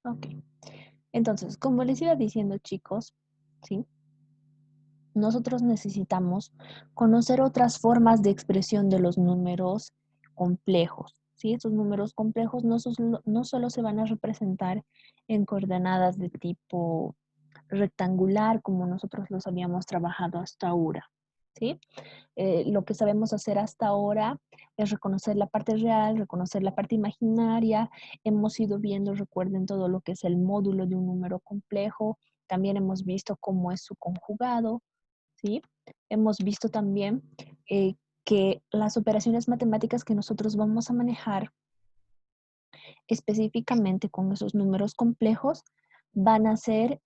Ok. Entonces, como les iba diciendo, chicos, ¿sí? Nosotros necesitamos conocer otras formas de expresión de los números complejos, ¿sí? Estos números complejos no solo se van a representar en coordenadas de tipo rectangular, como nosotros los habíamos trabajado hasta ahora, ¿sí? Lo que sabemos hacer hasta ahora es reconocer la parte real, reconocer la parte imaginaria. Hemos ido viendo, recuerden todo lo que es el módulo de un número complejo. También hemos visto cómo es su conjugado, ¿sí? Hemos visto también que las operaciones matemáticas que nosotros vamos a manejar específicamente con esos números complejos van a ser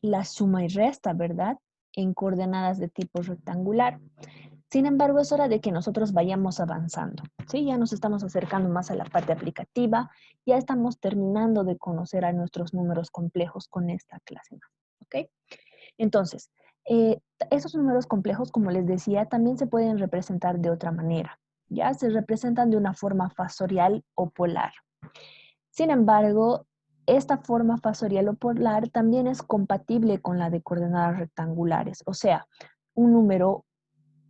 la suma y resta, ¿verdad? En coordenadas de tipo rectangular. Sin embargo, es hora de que nosotros vayamos avanzando, ¿sí? Ya nos estamos acercando más a la parte aplicativa, ya estamos terminando de conocer a nuestros números complejos con esta clase, ¿ok? Entonces, esos números complejos, como les decía, también se pueden representar de otra manera, ya se representan de una forma fasorial o polar. Sin embargo, esta forma fasorial o polar también es compatible con la de coordenadas rectangulares, o sea, un número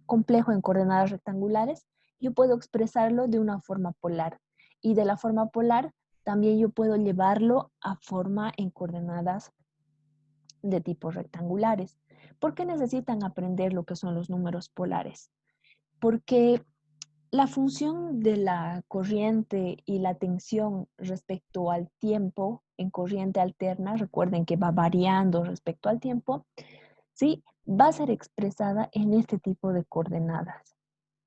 complejo en coordenadas rectangulares, yo puedo expresarlo de una forma polar. Y de la forma polar, también yo puedo llevarlo a forma en coordenadas de tipo rectangulares. ¿Por qué necesitan aprender lo que son los números polares? Porque la función de la corriente y la tensión respecto al tiempo en corriente alterna, recuerden que va variando respecto al tiempo, ¿sí? Va a ser expresada en este tipo de coordenadas.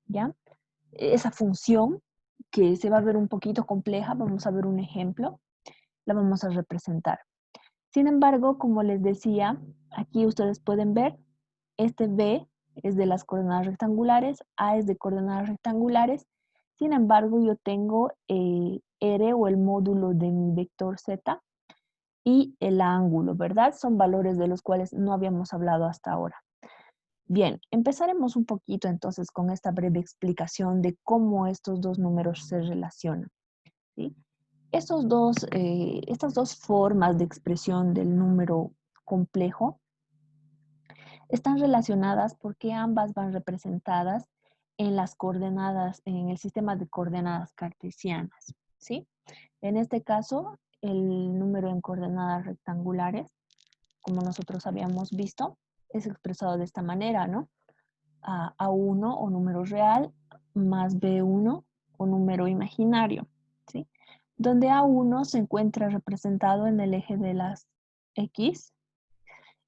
¿Ya? Esa función que se va a ver un poquito compleja, vamos a ver un ejemplo, la vamos a representar. Sin embargo, como les decía, aquí ustedes pueden ver, este B es de las coordenadas rectangulares, A es de coordenadas rectangulares, sin embargo, yo tengo R o el módulo de mi vector Z y el ángulo, ¿verdad? Son valores de los cuales no habíamos hablado hasta ahora. Bien, empezaremos un poquito entonces con esta breve explicación de cómo estos dos números se relacionan, ¿sí? Estas dos formas de expresión del número complejo están relacionadas porque ambas van representadas en las coordenadas, en el sistema de coordenadas cartesianas, ¿sí? En este caso, el número en coordenadas rectangulares, como nosotros habíamos visto, es expresado de esta manera, ¿no? A1 o número real más B1 o número imaginario, ¿sí? Donde A1 se encuentra representado en el eje de las X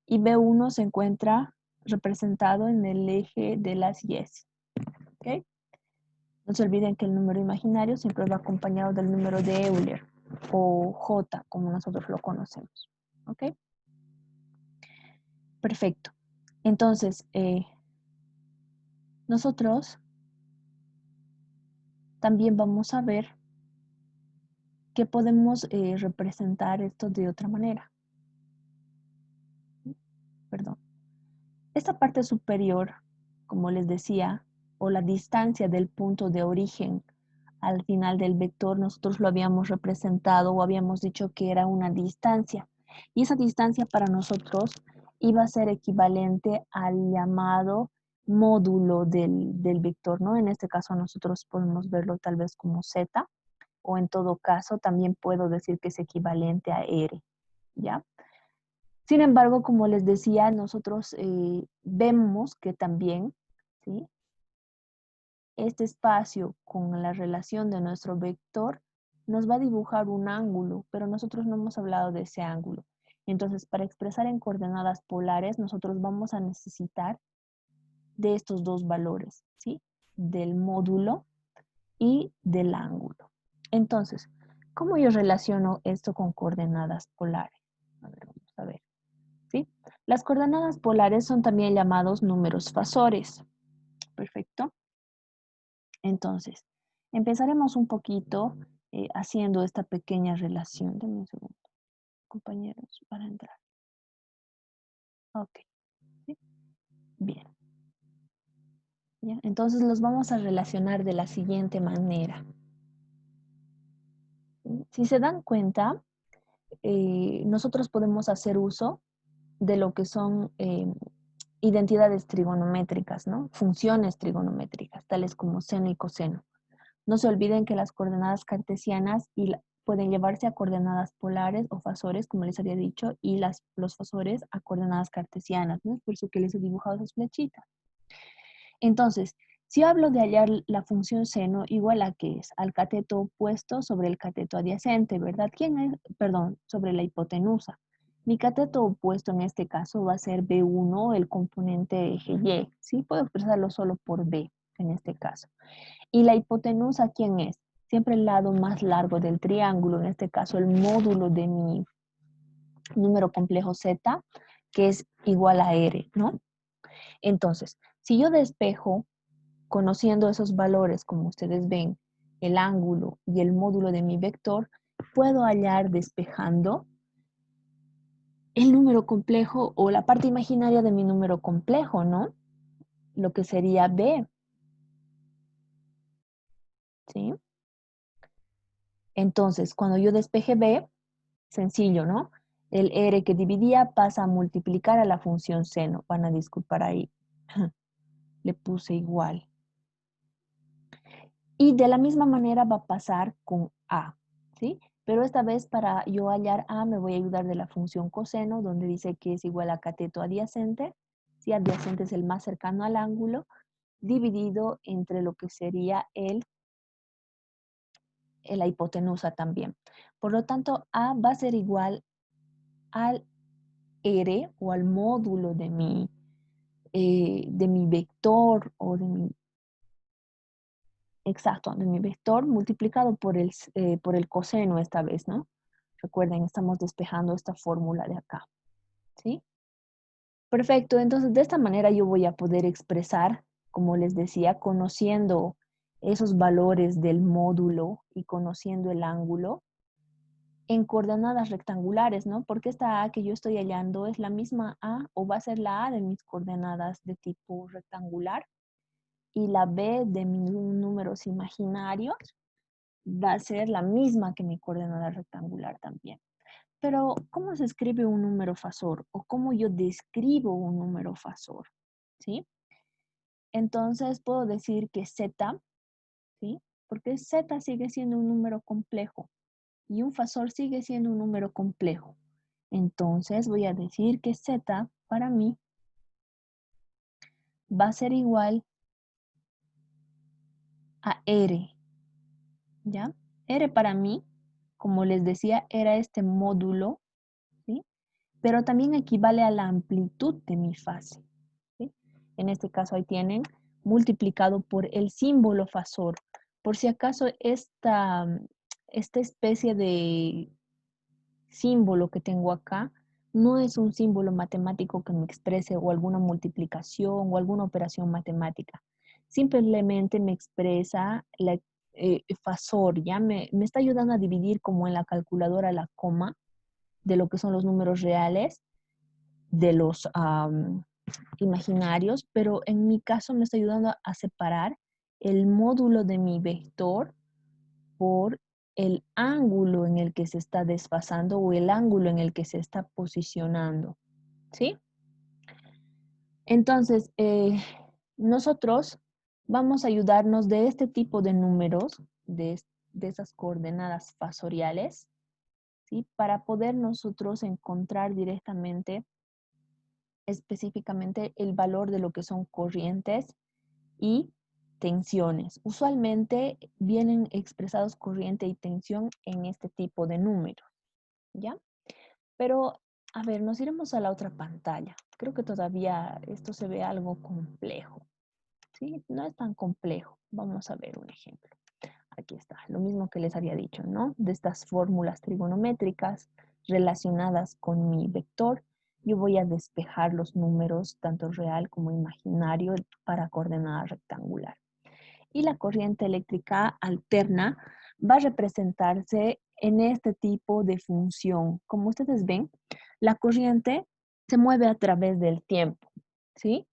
y B1 se encuentra representado en el eje de las Y. ¿Ok? No se olviden que el número imaginario siempre va acompañado del número de Euler o J, como nosotros lo conocemos. ¿Ok? Perfecto. Entonces, nosotros también vamos a ver que podemos representar esto de otra manera. Perdón. Esta parte superior, como les decía, o la distancia del punto de origen al final del vector, nosotros lo habíamos representado o habíamos dicho que era una distancia. Y esa distancia para nosotros iba a ser equivalente al llamado módulo del vector, ¿no? En este caso nosotros podemos verlo tal vez como z, o en todo caso también puedo decir que es equivalente a r, ¿ya? Sin embargo, como les decía, nosotros vemos que también, ¿sí? Este espacio con la relación de nuestro vector nos va a dibujar un ángulo, pero nosotros no hemos hablado de ese ángulo. Entonces, para expresar en coordenadas polares, nosotros vamos a necesitar de estos dos valores, ¿sí? Del módulo y del ángulo. Entonces, ¿cómo yo relaciono esto con coordenadas polares? A ver, vamos a ver. ¿Sí? Las coordenadas polares son también llamados números fasores. Perfecto. Entonces, empezaremos un poquito haciendo esta pequeña relación. Denme un segundo, compañeros, para entrar. Ok. ¿Sí? Bien. ¿Ya? Entonces los vamos a relacionar de la siguiente manera. ¿Sí? Si se dan cuenta, nosotros podemos hacer uso de lo que son identidades trigonométricas, ¿no? Funciones trigonométricas, tales como seno y coseno. No se olviden que las coordenadas cartesianas pueden llevarse a coordenadas polares o fasores, como les había dicho, y los fasores a coordenadas cartesianas, ¿no? Es por eso que les he dibujado esas flechitas. Entonces, si hablo de hallar la función seno, igual a qué es, al cateto opuesto sobre el cateto adyacente, ¿verdad? ¿Quién es? Perdón, sobre la hipotenusa. Mi cateto opuesto en este caso va a ser B1, el componente eje Y, ¿sí? Puedo expresarlo solo por B en este caso. ¿Y la hipotenusa quién es? Siempre el lado más largo del triángulo, en este caso el módulo de mi número complejo Z, que es igual a R, ¿no? Entonces, si yo despejo, conociendo esos valores, como ustedes ven, el ángulo y el módulo de mi vector, puedo hallar despejando el número complejo o la parte imaginaria de mi número complejo, ¿no? Lo que sería B, ¿sí? Entonces, cuando yo despeje B, sencillo, ¿no? El R que dividía pasa a multiplicar a la función seno. Van a disculpar ahí. Le puse igual. Y de la misma manera va a pasar con A, ¿sí? Pero esta vez para yo hallar A me voy a ayudar de la función coseno, donde dice que es igual a cateto adyacente. Si adyacente es el más cercano al ángulo, dividido entre lo que sería la hipotenusa también. Por lo tanto, A va a ser igual al R o al módulo de mi vector o de mi vector multiplicado por el coseno esta vez, ¿no? Recuerden, estamos despejando esta fórmula de acá, ¿sí? Perfecto, entonces de esta manera yo voy a poder expresar, como les decía, conociendo esos valores del módulo y conociendo el ángulo en coordenadas rectangulares, ¿no? Porque esta A que yo estoy hallando es la misma A o va a ser la A de mis coordenadas de tipo rectangular y la B de mis números imaginarios va a ser la misma que mi coordenada rectangular también. Pero, ¿cómo se escribe un número fasor? ¿O cómo yo describo un número fasor? ¿Sí? Entonces, puedo decir que Z, ¿sí? Porque Z sigue siendo un número complejo y un fasor sigue siendo un número complejo. Entonces, voy a decir que Z para mí va a ser igual a R, ¿ya? R para mí, como les decía, era este módulo, ¿sí? Pero también equivale a la amplitud de mi fase, ¿sí? En este caso ahí tienen multiplicado por el símbolo fasor. Por si acaso esta especie de símbolo que tengo acá no es un símbolo matemático que me exprese o alguna multiplicación o alguna operación matemática. Simplemente me expresa la fasor, ¿ya? Me está ayudando a dividir como en la calculadora la coma de lo que son los números reales, de los imaginarios, pero en mi caso me está ayudando a separar el módulo de mi vector por el ángulo en el que se está desfasando o el ángulo en el que se está posicionando, ¿sí? Entonces, nosotros vamos a ayudarnos de este tipo de números, de esas coordenadas fasoriales, ¿sí? Para poder nosotros encontrar directamente, específicamente, el valor de lo que son corrientes y tensiones. Usualmente vienen expresados corriente y tensión en este tipo de números, ¿ya? Pero, a ver, nos iremos a la otra pantalla. Creo que todavía esto se ve algo complejo, ¿sí? No es tan complejo. Vamos a ver un ejemplo. Aquí está, lo mismo que les había dicho, ¿no? De estas fórmulas trigonométricas relacionadas con mi vector, yo voy a despejar los números, tanto real como imaginario, para coordenada rectangular. Y la corriente eléctrica alterna va a representarse en este tipo de función. Como ustedes ven, la corriente se mueve a través del tiempo, ¿sí?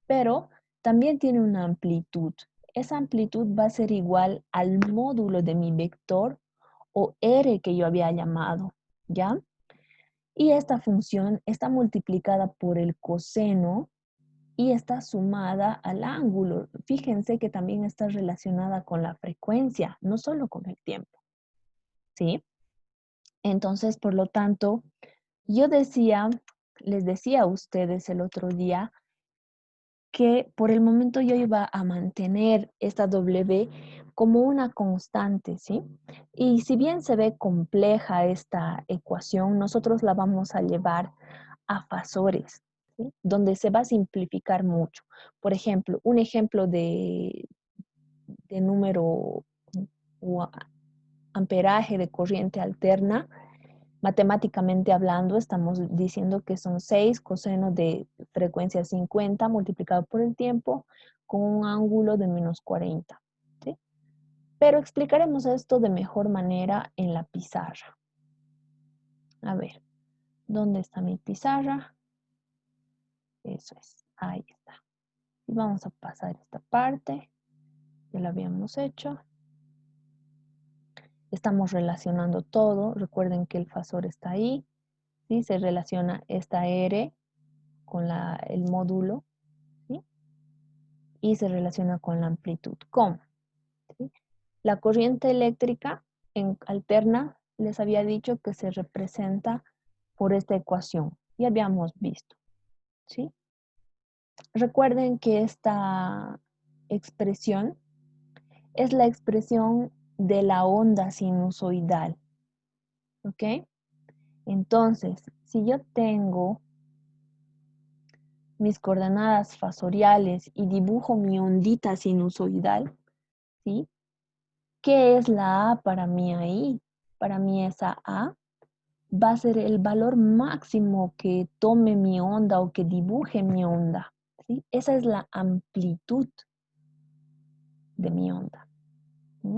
Pero también tiene una amplitud. Esa amplitud va a ser igual al módulo de mi vector o R que yo había llamado. ¿ya? Y esta función está multiplicada por el coseno y está sumada al ángulo. Fíjense que también está relacionada con la frecuencia, no solo con el tiempo, ¿sí? Entonces, por lo tanto, yo les decía a ustedes el otro día que por el momento yo iba a mantener esta W como una constante, ¿sí? Y si bien se ve compleja esta ecuación, nosotros la vamos a llevar a fasores, ¿sí? Donde se va a simplificar mucho. Por ejemplo, un ejemplo de número o amperaje de corriente alterna. Matemáticamente hablando, estamos diciendo que son 6 coseno de frecuencia 50 multiplicado por el tiempo con un ángulo de menos 40. ¿Sí? Pero explicaremos esto de mejor manera en la pizarra. A ver, ¿dónde está mi pizarra? Eso es, ahí está. Y vamos a pasar esta parte, ya lo habíamos hecho. Estamos relacionando todo, recuerden que el fasor está ahí, ¿sí? Se relaciona esta R con el módulo, ¿sí? Y se relaciona con la amplitud. ¿Cómo? ¿Sí? La corriente eléctrica alterna, les había dicho que se representa por esta ecuación. Ya habíamos visto, ¿sí? Recuerden que esta expresión es la expresión de la onda sinusoidal, ¿ok? Entonces, si yo tengo mis coordenadas fasoriales y dibujo mi ondita sinusoidal, ¿sí? ¿Qué es la A para mí ahí? Para mí esa A va a ser el valor máximo que tome mi onda o que dibuje mi onda, ¿sí? Esa es la amplitud de mi onda. ¿Sí?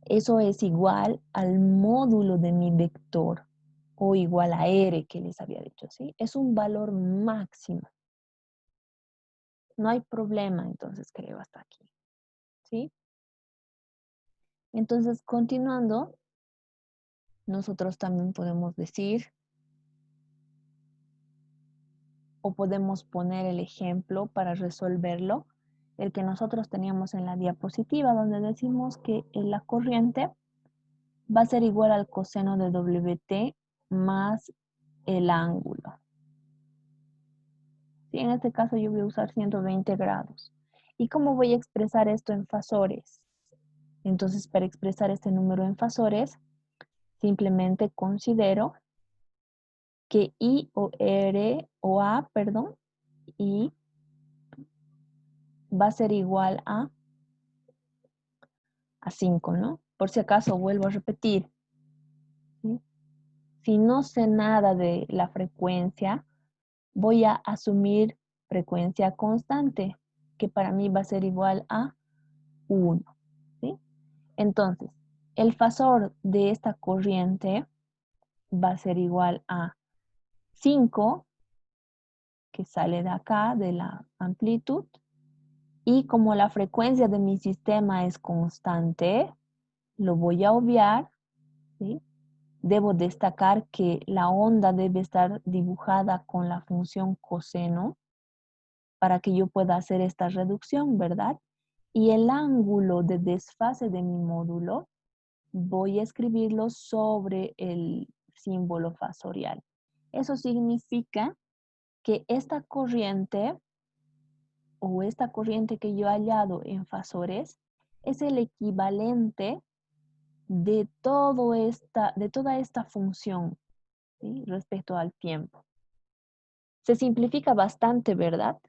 Eso es igual al módulo de mi vector o igual a R que les había dicho, ¿sí? Es un valor máximo. No hay problema, entonces, creo, hasta aquí, ¿sí? Entonces, continuando, nosotros también podemos decir o podemos poner el ejemplo para resolverlo, el que nosotros teníamos en la diapositiva, donde decimos que la corriente va a ser igual al coseno de WT más el ángulo. ¿Sí? En este caso yo voy a usar 120 grados. ¿Y cómo voy a expresar esto en fasores? Entonces, para expresar este número en fasores, simplemente considero que I o R o A, perdón, I va a ser igual a 5, ¿no? Por si acaso vuelvo a repetir, ¿sí? Si no sé nada de la frecuencia, voy a asumir frecuencia constante, que para mí va a ser igual a 1, ¿sí? Entonces, el fasor de esta corriente va a ser igual a 5, que sale de acá, de la amplitud, y como la frecuencia de mi sistema es constante, lo voy a obviar, ¿sí? Debo destacar que la onda debe estar dibujada con la función coseno para que yo pueda hacer esta reducción, ¿verdad? Y el ángulo de desfase de mi módulo voy a escribirlo sobre el símbolo fasorial. Eso significa que esta corriente o esta corriente que yo he hallado en fasores es el equivalente de toda esta función, ¿sí? Respecto al tiempo. Se simplifica bastante, ¿verdad?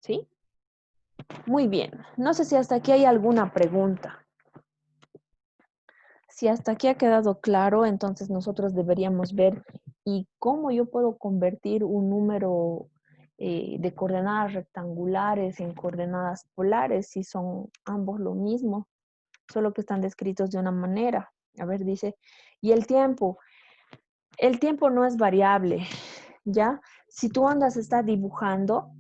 ¿Sí? Muy bien. No sé si hasta aquí hay alguna pregunta. Si hasta aquí ha quedado claro, entonces nosotros deberíamos ver y cómo yo puedo convertir un número de coordenadas rectangulares en coordenadas polares, si son ambos lo mismo, solo que están descritos de una manera. A ver, dice, y el tiempo. El tiempo no es variable, ¿ya? Si tu onda se está dibujando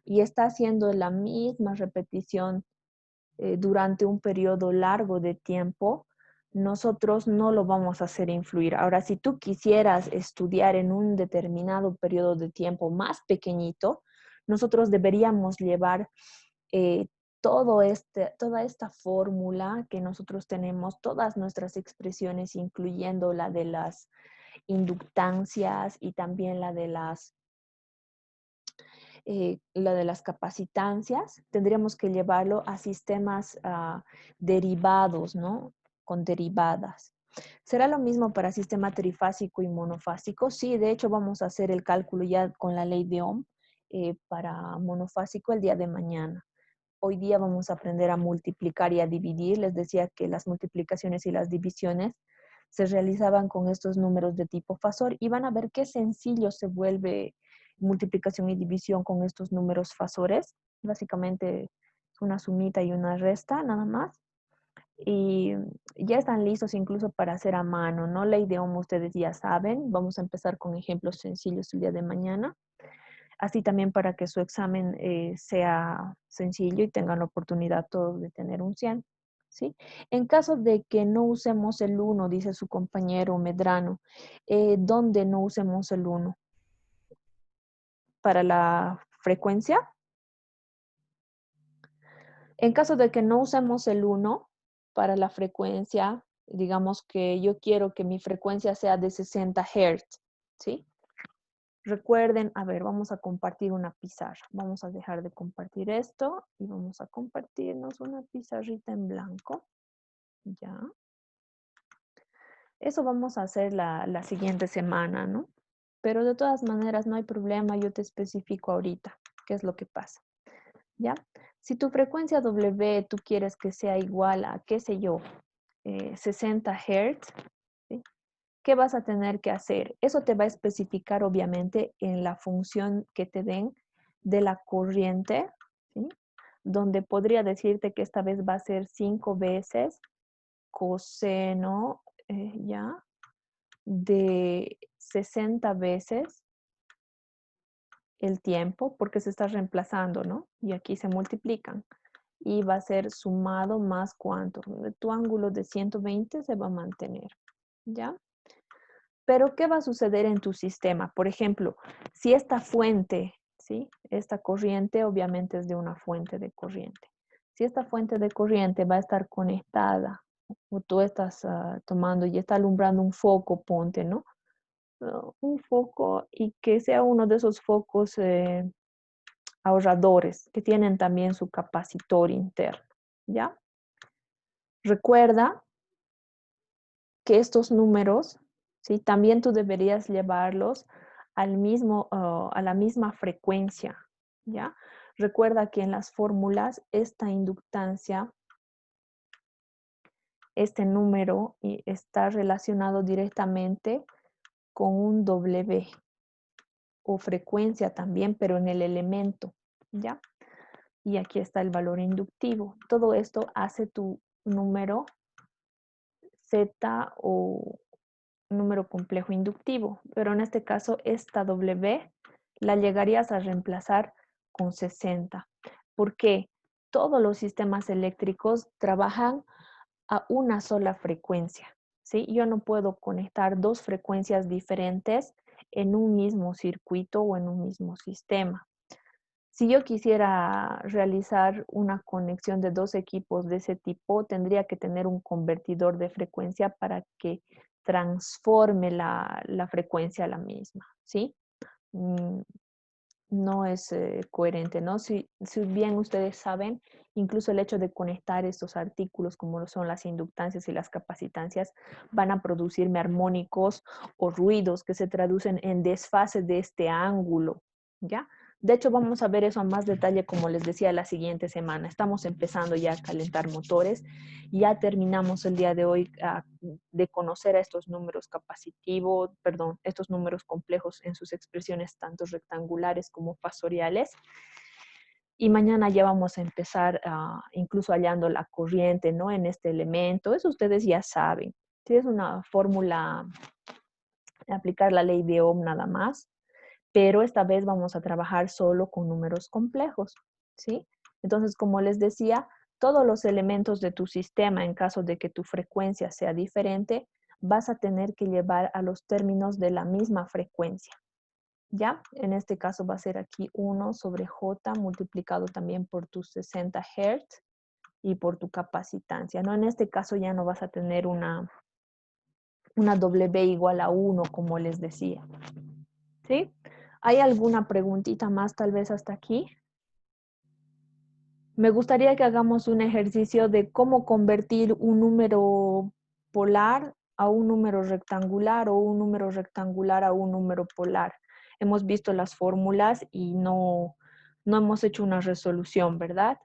y está haciendo la misma repetición durante un periodo largo de tiempo, nosotros no lo vamos a hacer influir. Ahora, si tú quisieras estudiar en un determinado periodo de tiempo más pequeñito, nosotros deberíamos llevar eh, toda esta fórmula que nosotros tenemos, todas nuestras expresiones, incluyendo la de las inductancias y también la de las capacitancias, tendríamos que llevarlo a sistemas derivados, ¿no? Con derivadas. ¿Será lo mismo para sistema trifásico y monofásico? Sí, de hecho vamos a hacer el cálculo ya con la ley de Ohm para monofásico el día de mañana. Hoy día vamos a aprender a multiplicar y a dividir. Les decía que las multiplicaciones y las divisiones se realizaban con estos números de tipo fasor y van a ver qué sencillo se vuelve multiplicación y división con estos números fasores. Básicamente es una sumita y una resta nada más. Y ya están listos incluso para hacer a mano, ¿no? Ley de Ohm ustedes ya saben. Vamos a empezar con ejemplos sencillos el día de mañana. Así también para que su examen sea sencillo y tengan la oportunidad todos de tener un 100, ¿sí? En caso de que no usemos el 1, dice su compañero Medrano, ¿dónde no usemos el 1? ¿Para la frecuencia? En caso de que no usemos el 1 para la frecuencia, digamos que yo quiero que mi frecuencia sea de 60 Hz, ¿sí? Recuerden, a ver, vamos a compartir una pizarra. Vamos a dejar de compartir esto y vamos a compartirnos una pizarrita en blanco. Ya. Eso vamos a hacer la siguiente semana, ¿no? Pero de todas maneras, no hay problema, yo te especifico ahorita qué es lo que pasa. ¿Ya? Si tu frecuencia W tú quieres que sea igual a, qué sé yo, 60 Hz, ¿sí? ¿Qué vas a tener que hacer? Eso te va a especificar obviamente en la función que te den de la corriente, ¿sí? Donde podría decirte que esta vez va a ser 5 veces coseno, ya, de 60 veces el tiempo, porque se está reemplazando, ¿no? Y aquí se multiplican. Y va a ser sumado más cuánto. Tu ángulo de 120 se va a mantener, ¿ya? Pero, ¿qué va a suceder en tu sistema? Por ejemplo, si esta fuente, ¿sí? Esta corriente obviamente es de una fuente de corriente. Si esta fuente de corriente va a estar conectada, o tú estás tomando y está alumbrando un foco, ponte, ¿no? Un foco y que sea uno de esos focos ahorradores que tienen también su capacitor interno, ¿ya? Recuerda que estos números, ¿sí? También tú deberías llevarlos al mismo, a la misma frecuencia, ¿ya? Recuerda que en las fórmulas esta inductancia, este número está relacionado directamente con un W o frecuencia también, pero en el elemento, ¿ya? Y aquí está el valor inductivo. Todo esto hace tu número Z o número complejo inductivo, pero en este caso esta W la llegarías a reemplazar con 60. ¿Por qué? Todos los sistemas eléctricos trabajan a una sola frecuencia, ¿sí? Yo no puedo conectar dos frecuencias diferentes en un mismo circuito o en un mismo sistema. Si yo quisiera realizar una conexión de dos equipos de ese tipo, tendría que tener un convertidor de frecuencia para que transforme la frecuencia a la misma, ¿sí? Mm, no es coherente, ¿no? Si bien ustedes saben, incluso el hecho de conectar estos artículos, como lo son las inductancias y las capacitancias, van a producirme armónicos o ruidos que se traducen en desfase de este ángulo, ¿ya? De hecho, vamos a ver eso a más detalle, como les decía, la siguiente semana. Estamos empezando ya a calentar motores. Ya terminamos el día de hoy de conocer a estos números capacitivos, perdón, estos números complejos en sus expresiones tanto rectangulares como fasoriales. Y mañana ya vamos a empezar incluso hallando la corriente, ¿no? En este elemento. Eso ustedes ya saben. Si es una fórmula, aplicar la ley de Ohm nada más, pero esta vez vamos a trabajar solo con números complejos, ¿sí? Entonces, como les decía, todos los elementos de tu sistema, en caso de que tu frecuencia sea diferente, vas a tener que llevar a los términos de la misma frecuencia. ¿Ya? En este caso va a ser aquí 1 sobre J multiplicado también por tus 60 Hz y por tu capacitancia, ¿no? En este caso ya no vas a tener una W igual a 1, como les decía. ¿Sí? ¿Hay alguna preguntita más tal vez hasta aquí? Me gustaría que hagamos un ejercicio de cómo convertir un número polar a un número rectangular o un número rectangular a un número polar. Hemos visto las fórmulas y no hemos hecho una resolución, ¿verdad?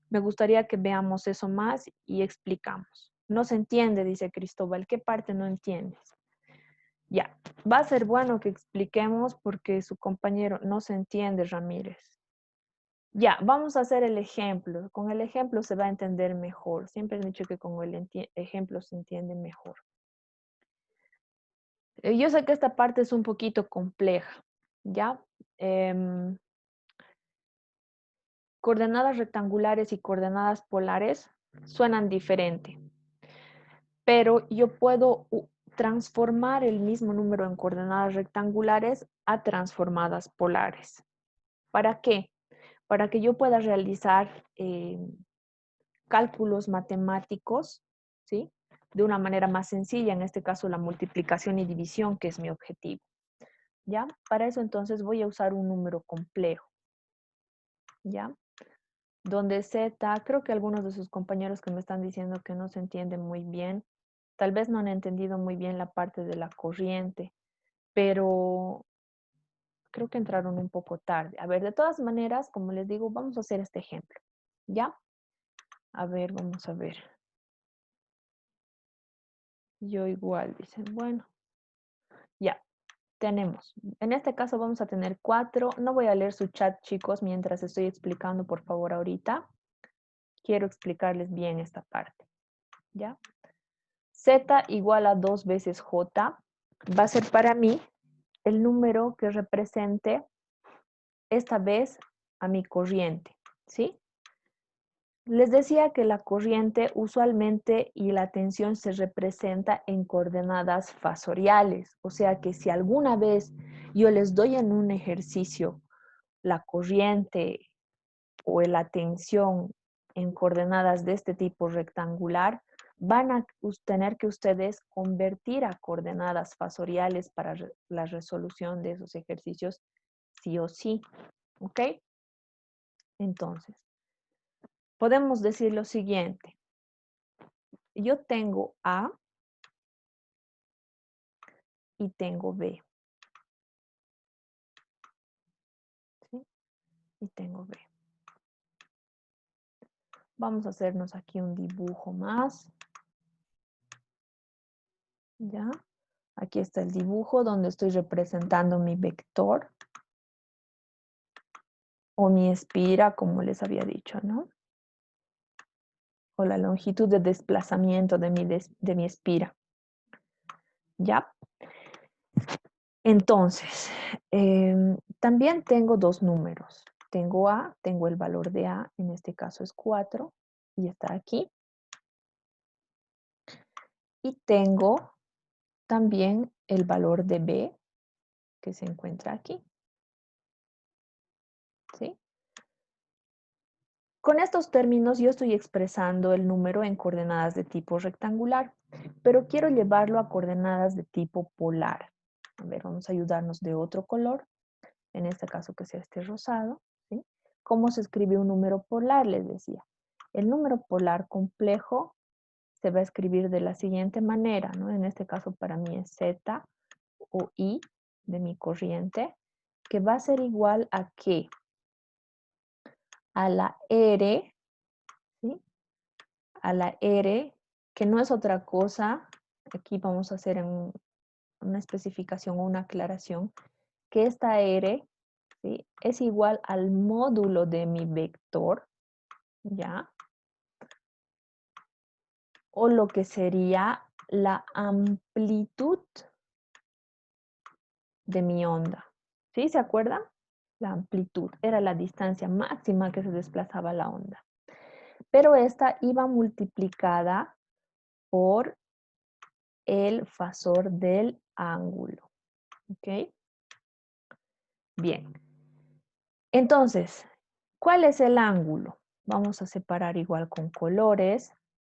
Me gustaría que veamos eso más y explicamos. No se entiende, dice Cristóbal. ¿Qué parte no entiendes? Ya, va a ser bueno que expliquemos porque su compañero no se entiende, Ramírez. Ya, vamos a hacer el ejemplo. Con el ejemplo se va a entender mejor. Siempre he dicho que con el ejemplo se entiende mejor. Yo sé que esta parte es un poquito compleja, ¿ya? Coordenadas rectangulares y coordenadas polares suenan diferente, pero yo puedo transformar el mismo número en coordenadas rectangulares a transformadas polares. ¿Para qué? Para que yo pueda realizar cálculos matemáticos, ¿sí? De una manera más sencilla, en este caso la multiplicación y división, que es mi objetivo. ¿Ya? Para eso entonces voy a usar un número complejo. ¿Ya? Donde Z, creo que algunos de sus compañeros que me están diciendo que no se entiende muy bien, tal vez no han entendido muy bien la parte de la corriente, pero creo que entraron un poco tarde. A ver, de todas maneras, como les digo, vamos a hacer este ejemplo. ¿Ya? A ver, vamos a ver. Yo igual, dicen, bueno, ya, tenemos. En este caso vamos a tener 4. No voy a leer su chat, chicos, mientras estoy explicando, por favor, ahorita. Quiero explicarles bien esta parte, ¿ya? Z igual a 2 veces J va a ser para mí el número que represente esta vez a mi corriente, ¿sí? Les decía que la corriente usualmente y la tensión se representa en coordenadas fasoriales, o sea que si alguna vez yo les doy en un ejercicio la corriente o la tensión en coordenadas de este tipo rectangular, van a tener que ustedes convertir a coordenadas fasoriales para la resolución de esos ejercicios sí o sí, ¿ok? Entonces, podemos decir lo siguiente. Yo tengo A y tengo B, ¿sí? Y tengo B. Vamos a hacernos aquí un dibujo más. ¿Ya? Aquí está el dibujo donde estoy representando mi vector o mi espira, como les había dicho, ¿no? O la longitud de desplazamiento de mi espira. ¿Ya? Entonces, también tengo dos números. Tengo A, tengo el valor de A, en este caso es 4, y está aquí. Y tengo también el valor de B, que se encuentra aquí. ¿Sí? Con estos términos yo estoy expresando el número en coordenadas de tipo rectangular, pero quiero llevarlo a coordenadas de tipo polar. A ver, vamos a ayudarnos de otro color, en este caso que sea este rosado. ¿Sí? ¿Cómo se escribe un número polar? Les decía. El número polar complejo se va a escribir de la siguiente manera, ¿no? En este caso para mí es Z o I de mi corriente, que va a ser igual a ¿qué? A la R, ¿sí? A la R, que no es otra cosa, aquí vamos a hacer una especificación o una aclaración, que esta R, ¿sí? Es igual al módulo de mi vector, ¿ya? O lo que sería la amplitud de mi onda. ¿Sí? ¿Se acuerdan? La amplitud era la distancia máxima que se desplazaba la onda. pero esta iba multiplicada por el fasor del ángulo. ¿Ok? Bien. Entonces, ¿cuál es el ángulo? Vamos a separar igual con colores.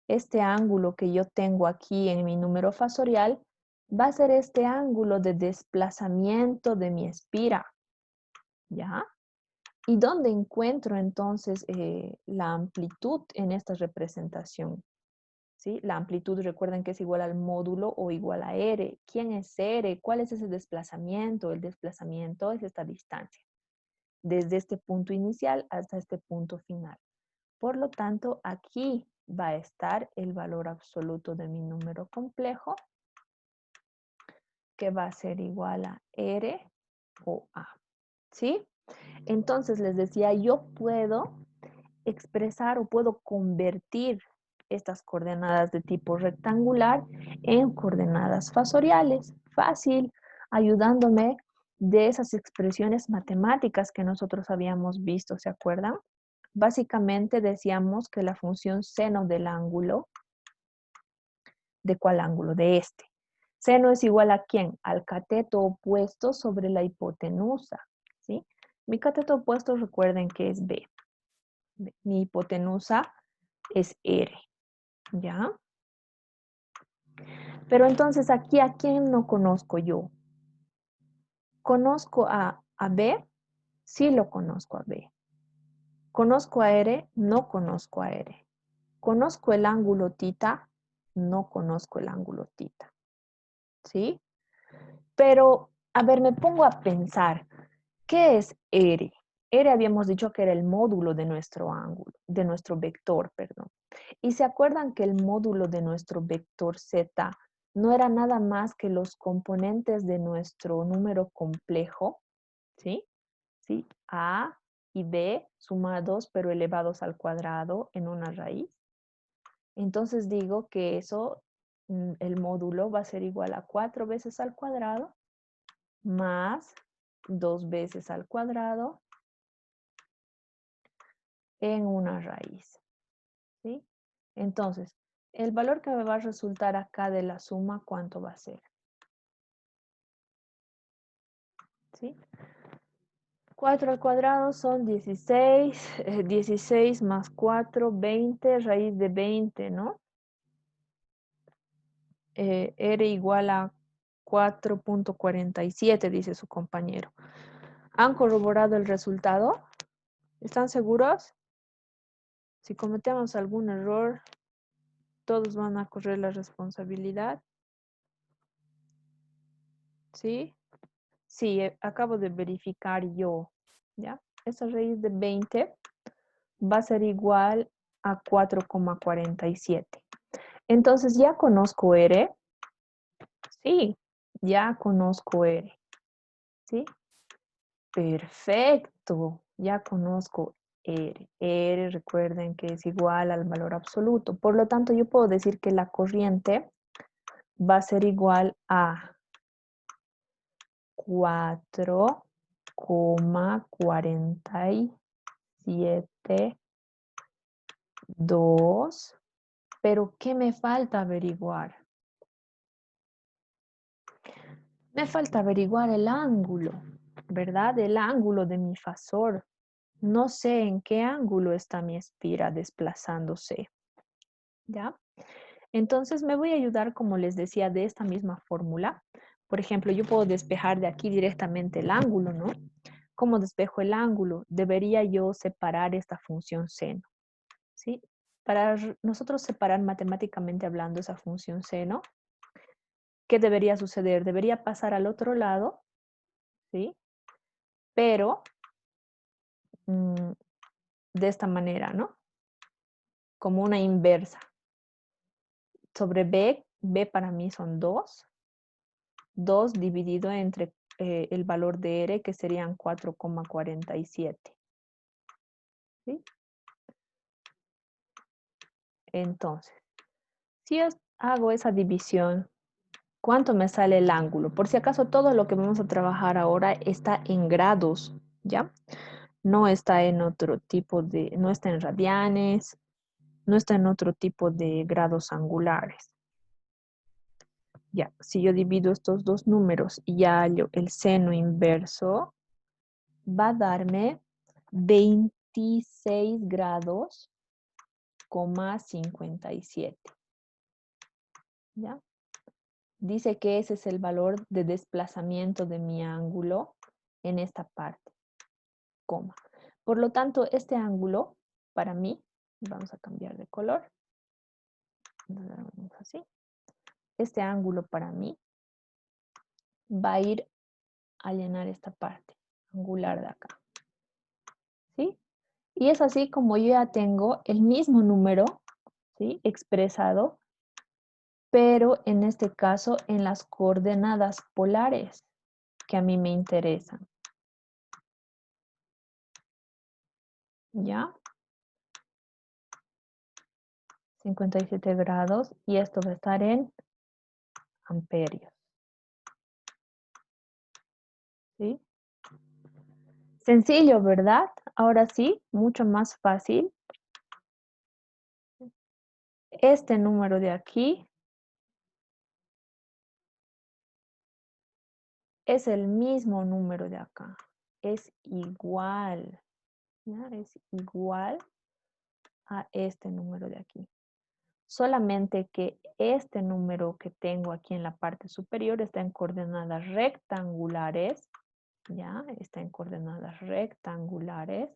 Este ángulo que yo tengo aquí en mi número fasorial va a ser este ángulo de desplazamiento de mi espira. ¿Ya? ¿Y dónde encuentro entonces la amplitud en esta representación? ¿Sí? La amplitud, recuerden que es igual al módulo o igual a R. ¿Quién es R? ¿Cuál es ese desplazamiento? El desplazamiento es esta distancia, desde este punto inicial hasta este punto final. Por lo tanto, aquí va a estar el valor absoluto de mi número complejo, que va a ser igual a R o A. ¿Sí? Entonces, les decía, yo puedo expresar o puedo convertir estas coordenadas de tipo rectangular en coordenadas fasoriales. Fácil, ayudándome de esas expresiones matemáticas que nosotros habíamos visto, ¿se acuerdan? Básicamente decíamos que la función seno del ángulo, ¿de cuál ángulo? De este. Seno es igual a ¿quién? Al cateto opuesto sobre la hipotenusa, ¿sí? Mi cateto opuesto, recuerden que es B. Mi hipotenusa es R, ¿ya? Pero entonces aquí, ¿a quién no conozco yo? ¿Conozco a B? Sí lo conozco a B. ¿Conozco a R? No conozco a R. ¿Conozco el ángulo tita? No conozco el ángulo tita, ¿sí? Pero, a ver, me pongo a pensar, ¿qué es R? R habíamos dicho que era el módulo de nuestro ángulo, de nuestro vector, perdón. ¿Y se acuerdan que el módulo de nuestro vector z no era nada más que los componentes de nuestro número complejo? ¿Sí? ¿Sí? A y B sumados pero elevados al cuadrado en una raíz. Entonces digo que eso, el módulo va a ser igual a 4 veces al cuadrado más 2 veces al cuadrado en una raíz, ¿sí? Entonces, el valor que me va a resultar acá de la suma, ¿cuánto va a ser? ¿Sí? 4 al cuadrado son 16, 16 más 4, 20, raíz de 20, ¿no? R igual a 4.47, dice su compañero. ¿Han corroborado el resultado? ¿Están seguros? Si cometemos algún error, todos van a correr la responsabilidad. ¿Sí? Sí, acabo de verificar yo. ¿Ya? Esa raíz de 20 va a ser igual a 4,47. Entonces, ¿ya conozco R? Sí, ya conozco R. ¿Sí? Perfecto, ya conozco R. R, recuerden que es igual al valor absoluto. Por lo tanto, yo puedo decir que la corriente va a ser igual a 4,47,2. Pero, ¿qué me falta averiguar? Me falta averiguar el ángulo, ¿verdad? El ángulo de mi fasor. No sé en qué ángulo está mi espira desplazándose, ¿ya? Entonces me voy a ayudar, como les decía, de esta misma fórmula. Por ejemplo, yo puedo despejar de aquí directamente el ángulo, ¿no? ¿Cómo despejo el ángulo? Debería yo separar esta función seno, ¿sí? Para nosotros separar matemáticamente hablando esa función seno, ¿qué debería suceder? Debería pasar al otro lado, ¿sí? Pero de esta manera, ¿no? Como una inversa. Sobre B, B para mí son 2. 2 dividido entre el valor de R, que serían 4,47. ¿Sí? Entonces, si yo hago esa división, ¿cuánto me sale el ángulo? Por si acaso, todo lo que vamos a trabajar ahora está en grados, ¿ya? No está en otro tipo de, no está en radianes, no está en otro tipo de grados angulares. Ya, si yo divido estos dos números y hallo el seno inverso, va a darme 26 grados, 57. ¿Ya? Dice que ese es el valor de desplazamiento de mi ángulo en esta parte, coma. Por lo tanto, este ángulo, para mí, vamos a cambiar de color, así. Este ángulo para mí va a ir a llenar esta parte angular de acá, ¿sí? Y es así como yo ya tengo el mismo número, ¿sí? Expresado, pero en este caso en las coordenadas polares que a mí me interesan. ¿Ya? 57 grados y esto va a estar en amperios. ¿Sí? Sencillo, ¿verdad? Ahora sí, mucho más fácil. Este número de aquí es el mismo número de acá. Es igual. ¿Ya? Es igual a este número de aquí. Solamente que este número que tengo aquí en la parte superior está en coordenadas rectangulares. ¿Ya? Está en coordenadas rectangulares.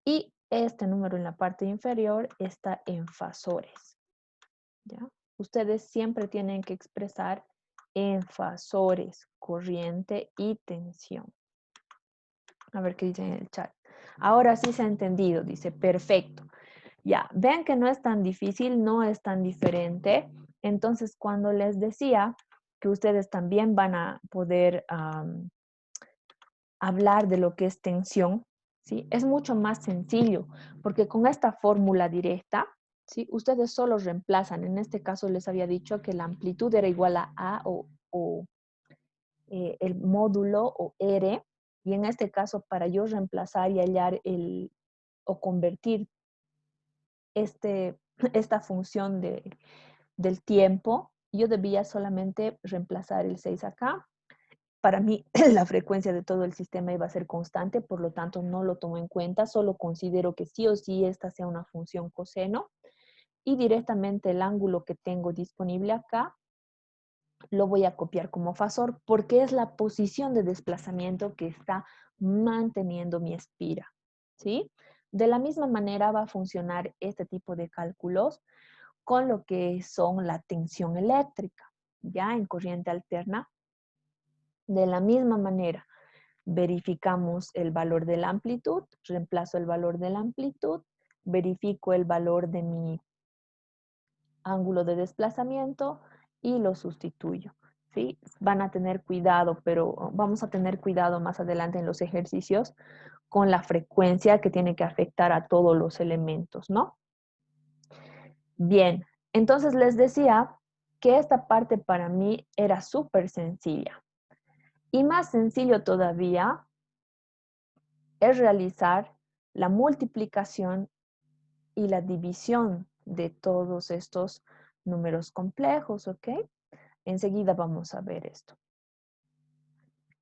Y este número en la parte inferior está en fasores. ¿Ya? Ustedes siempre tienen que expresar en fasores, corriente y tensión. A ver qué dicen en el chat. Ahora sí se ha entendido, dice, perfecto. Ya, vean que no es tan difícil, no es tan diferente. Entonces, cuando les decía que ustedes también van a poder hablar de lo que es tensión, ¿sí? Es mucho más sencillo, porque con esta fórmula directa, ¿sí? Ustedes solo reemplazan. En este caso les había dicho que la amplitud era igual a A o el módulo o R, y en este caso para yo reemplazar y hallar o convertir esta función del tiempo, yo debía solamente reemplazar el 6 acá. Para mí, la frecuencia de todo el sistema iba a ser constante, por lo tanto, no lo tomo en cuenta, solo considero que sí o sí esta sea una función coseno, y directamente el ángulo que tengo disponible acá lo voy a copiar como fasor, porque es la posición de desplazamiento que está manteniendo mi espira, ¿sí? De la misma manera va a funcionar este tipo de cálculos con lo que son la tensión eléctrica, ya en corriente alterna. De la misma manera, verificamos el valor de la amplitud, reemplazo el valor de la amplitud, verifico el valor de mi ángulo de desplazamiento y lo sustituyo. ¿Sí? Van a tener cuidado, pero vamos a tener cuidado más adelante en los ejercicios con la frecuencia que tiene que afectar a todos los elementos, ¿no? Bien, entonces les decía que esta parte para mí era súper sencilla. Y más sencillo todavía es realizar la multiplicación y la división de todos estos números complejos, ¿ok? Enseguida vamos a ver esto.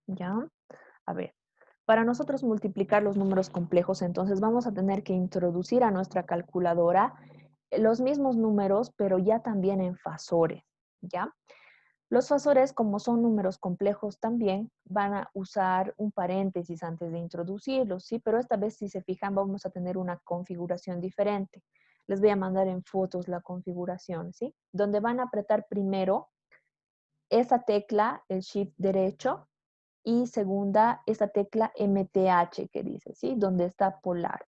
¿Ya? A ver, para nosotros multiplicar los números complejos, entonces vamos a tener que introducir a nuestra calculadora los mismos números, pero ya también en fasores, ¿ya? Los fasores, como son números complejos también, van a usar un paréntesis antes de introducirlos, ¿sí? Pero esta vez, si se fijan, vamos a tener una configuración diferente. Les voy a mandar en fotos la configuración, ¿sí? Donde van a apretar primero esa tecla, el shift derecho, y segunda, esta tecla MTH que dice, ¿sí? Donde está polar.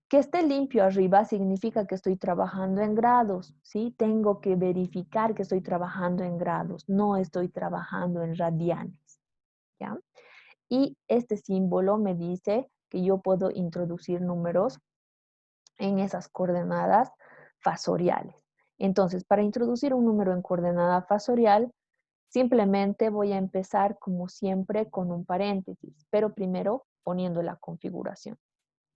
Que esté limpio arriba significa que estoy trabajando en grados, ¿sí? Tengo que verificar que estoy trabajando en grados, no estoy trabajando en radianes, ¿ya? Y este símbolo me dice que yo puedo introducir números en esas coordenadas fasoriales. Entonces, para introducir un número en coordenada fasorial, simplemente voy a empezar como siempre con un paréntesis, pero primero poniendo la configuración.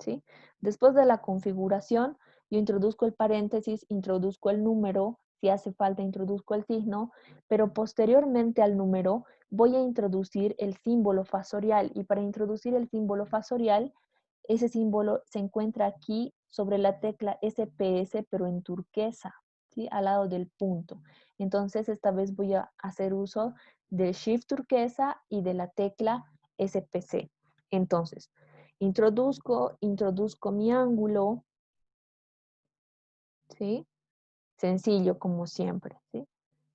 ¿Sí? Después de la configuración, yo introduzco el paréntesis, introduzco el número, si hace falta introduzco el signo, pero posteriormente al número voy a introducir el símbolo fasorial y para introducir el símbolo fasorial, ese símbolo se encuentra aquí sobre la tecla SPS, pero en turquesa, ¿sí? Al lado del punto. Entonces, esta vez voy a hacer uso del Shift turquesa y de la tecla SPC. Entonces, introduzco mi ángulo, ¿sí? Sencillo como siempre, ¿sí?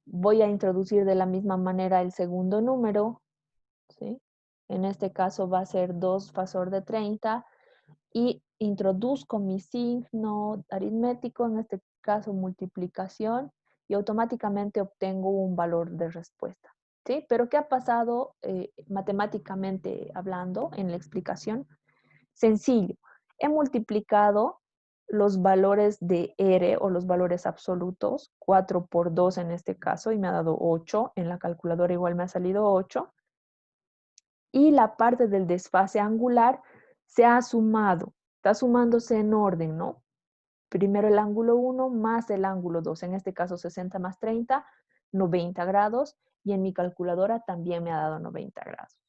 Voy a introducir de la misma manera el segundo número, ¿sí? En este caso va a ser 2 fasor de 30 y introduzco mi signo aritmético, en este caso multiplicación, y automáticamente obtengo un valor de respuesta. ¿Sí? Pero ¿qué ha pasado matemáticamente hablando en la explicación? Sencillo. He multiplicado los valores de R o los valores absolutos, 4 por 2 en este caso, y me ha dado 8. En la calculadora igual me ha salido 8. Y la parte del desfase angular se ha sumado. Está sumándose en orden, ¿no? Primero el ángulo 1 más el ángulo 2. En este caso 60 más 30, 90 grados. Y en mi calculadora también me ha dado 90 grados.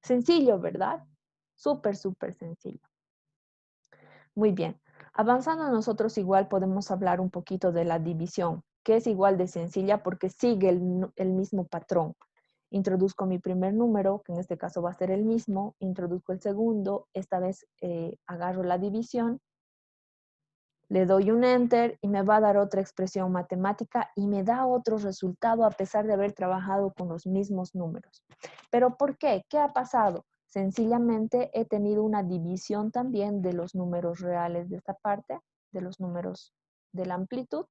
Sencillo, ¿verdad? Súper, súper sencillo. Muy bien. Avanzando nosotros igual podemos hablar un poquito de la división, que es igual de sencilla porque sigue el mismo patrón. Introduzco mi primer número, que en este caso va a ser el mismo, introduzco el segundo, esta vez agarro la división, le doy un enter y me va a dar otra expresión matemática y me da otro resultado a pesar de haber trabajado con los mismos números. ¿Pero por qué? ¿Qué ha pasado? Sencillamente he tenido una división también de los números reales de esta parte, de los números de la amplitud,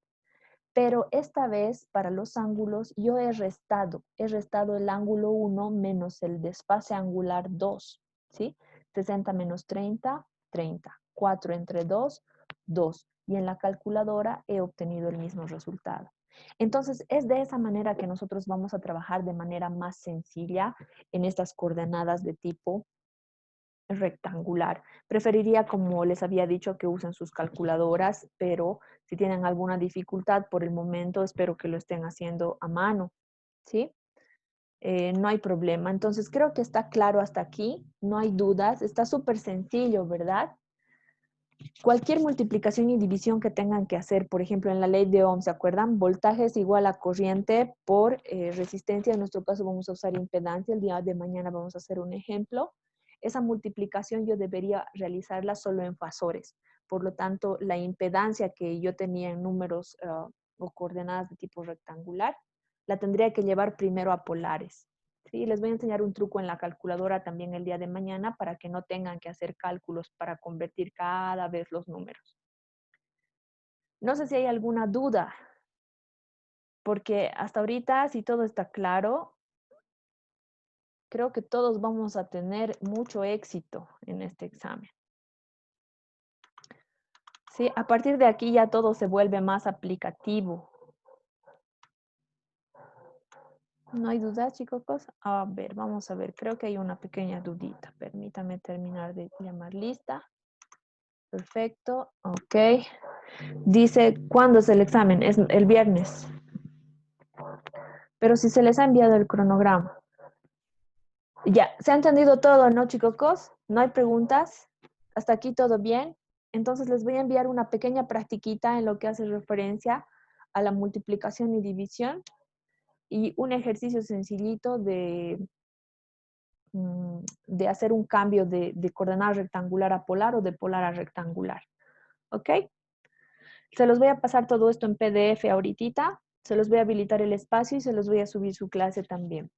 pero esta vez para los ángulos yo he restado el ángulo 1 menos el desfase angular 2, ¿sí? 60 menos 30, 30. 4 entre 2, 2. Y en la calculadora he obtenido el mismo resultado. Entonces, es de esa manera que nosotros vamos a trabajar de manera más sencilla en estas coordenadas de tipo rectangular. Preferiría, como les había dicho, que usen sus calculadoras, pero si tienen alguna dificultad por el momento, espero que lo estén haciendo a mano, ¿sí? No hay problema. Entonces, creo que está claro hasta aquí, no hay dudas, está súper sencillo, ¿verdad? Cualquier multiplicación y división que tengan que hacer, por ejemplo, en la ley de Ohm, ¿se acuerdan? Voltaje es igual a corriente por resistencia. En nuestro caso vamos a usar impedancia. El día de mañana vamos a hacer un ejemplo. Esa multiplicación yo debería realizarla solo en fasores. Por lo tanto, la impedancia que yo tenía en números o coordenadas de tipo rectangular, la tendría que llevar primero a polares. ¿Sí? Les voy a enseñar un truco en la calculadora también el día de mañana para que no tengan que hacer cálculos para convertir cada vez los números. No sé si hay alguna duda, porque hasta ahorita, si todo está claro, creo que todos vamos a tener mucho éxito en este examen. ¿Sí? A partir de aquí ya todo se vuelve más aplicativo. ¿No hay dudas, chicos? A ver, vamos a ver. Creo que hay una pequeña dudita. Permítame terminar de llamar lista. Perfecto. Ok. Dice, ¿cuándo es el examen? Es el viernes. Pero si se les ha enviado el cronograma. Ya, ¿se ha entendido todo, no, chicos? ¿No hay preguntas? ¿Hasta aquí todo bien? Entonces les voy a enviar una pequeña practiquita en lo que hace referencia a la multiplicación y división y un ejercicio sencillito de hacer un cambio de coordenada rectangular a polar o de polar a rectangular. ¿Ok? Se los voy a pasar todo esto en PDF ahorita, se los voy a habilitar el espacio y se los voy a subir su clase también.